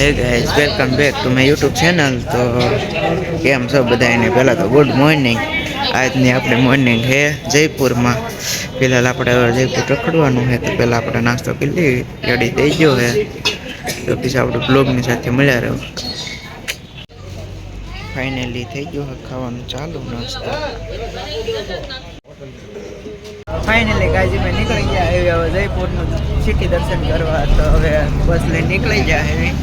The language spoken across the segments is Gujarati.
Hey guys welcome back to my YouTube channel. તો કેમ છો બધાને? પહેલાં તો ગુડ મોર્નિંગ. આજની આપણે મોર્નિંગ છે જયપુરમાં. ફિલહાલ આપણે જયપુર રખડવાનું છે, તો પહેલાં આપણે નાસ્તો કરી લઈએ. ગાડી દઈ ગયો છે તો પછી આપણે બ્લોગની સાથે મળ્યા રહ્યો. ફાઇનલી થઈ ગયો છે ખાવાનું ચાલુ નાસ્તો. ફાઇનલી ગાજી મેં નીકળી ગયા હવે જયપુરનું સિટી દર્શન કરવા. તો હવે બસ લઈને નીકળી ગયા એવી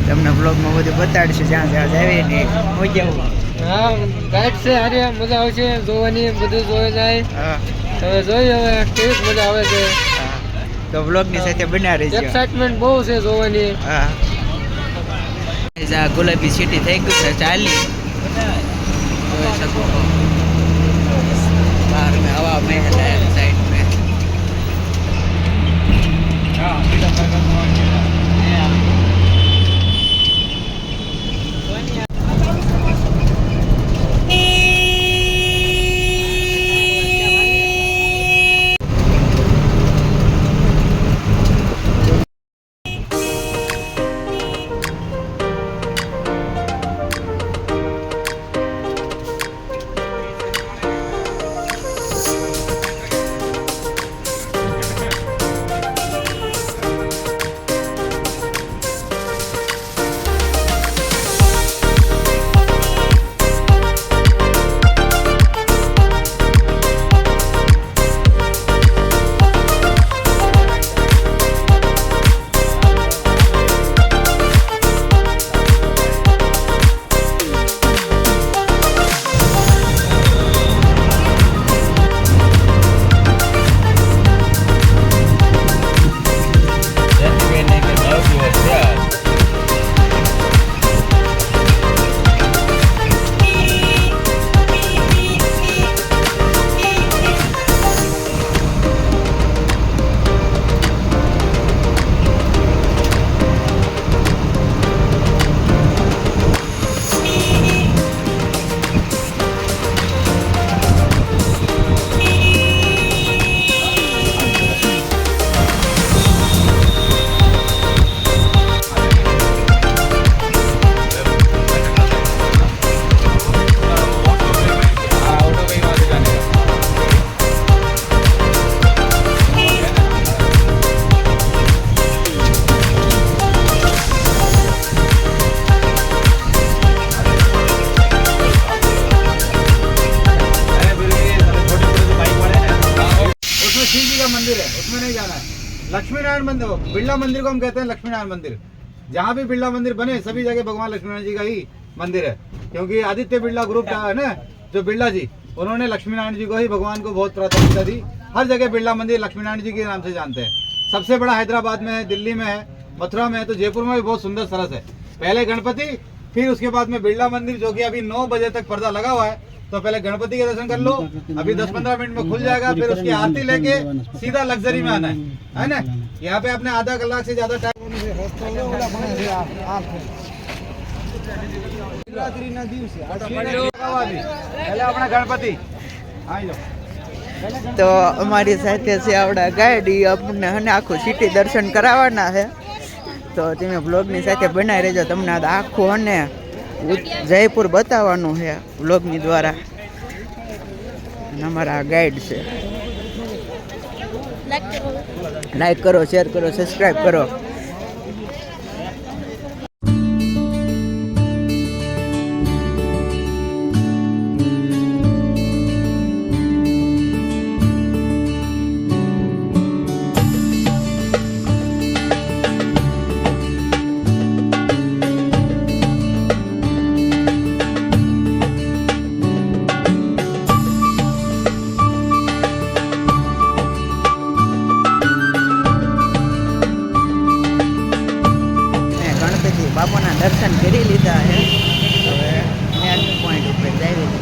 તમને બ્લોગમાં બધું બતાડશે જ્યાં જ્યાં જાય ને મજા આવે. હા, ગાઈડ છે હારી, મજા આવશે જોવાની, બધું જોઈ જાય. હા, હવે જોઈએ હવે કેવી મજા આવે છે. તો બ્લોગની સાથે બના રહેજો. એક્સાઇટમેન્ટ બહુ છે જોવાની. હા, આ ગુલાબી સિટી થઈ ગયું છે ચાલી જોઈ શકો. बाहर में हवा महल है साइड में. लक्ष्मी नारायण मंदिर, बिरला मंदिर को हम कहते हैं लक्ष्मी नारायण मंदिर। जहाँ भी बिरला मंदिर बने सभी जगह भगवान लक्ष्मी नारायण जी का ही मंदिर है, क्योंकि आदित्य बिरला ग्रुप है ना, जो बिरला जी, उन्होंने लक्ष्मी नारायण जी को ही भगवान को बहुत प्राथमिकता दी। हर जगह बिरला मंदिर लक्ष्मी नारायण जी के नाम से जानते हैं। सबसे बड़ा हैदराबाद में है, दिल्ली में है, मथुरा में है, तो जयपुर में भी बहुत सुंदर सरस है। पहले गणपति, फिर उसके बाद में बिरला मंदिर, जो कि अभी 9 बजे तक पर्दा लगा हुआ है। तो पहले गणपति के दर्शन कर लो, अभी 10-15 मिनट में खुल जाएगा। फिर उसकी आरती लेके सीधा लग्जरी में आना है ना। यहाँ पे आपने आधा कलाक से ज्यादा टाइम। पहले अपना गणपति તો અમારી સાથે છે આપણા ગાઈડ, આપણને અને આખું સિટી દર્શન કરાવવાના છે. તો તમે બ્લોગની સાથે બનાવી રહેજો, તમને આખું અને જયપુર બતાવવાનું છે બ્લોગની દ્વારા. અને અમારા ગાઈડ છે. લાઈક કરો, શેર કરો, સબસ્ક્રાઈબ કરો. બાપાના દર્શન કરી લીધા છે. હવે નેક્સ્ટ પોઈન્ટ ઉપર જઈ રહ્યા.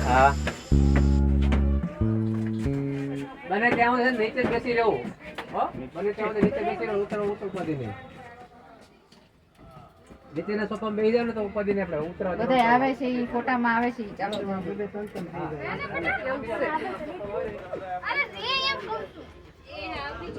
હા બને ત્યાં સુધી નીચે જ બેસી રહેવું હો બને ત્યાં સુધી નીચે બેસી રહેવું ઉતરવા દે નહીં નીચેના સોફામાં બેસી જાવ ને તો ઉપાધિ ને આપણે ઉતરવા દે બધા આવે છે ઈ ફોટામાં આવે છે ઈ ચાલો અરે રે એમ કહું છું એ આવતી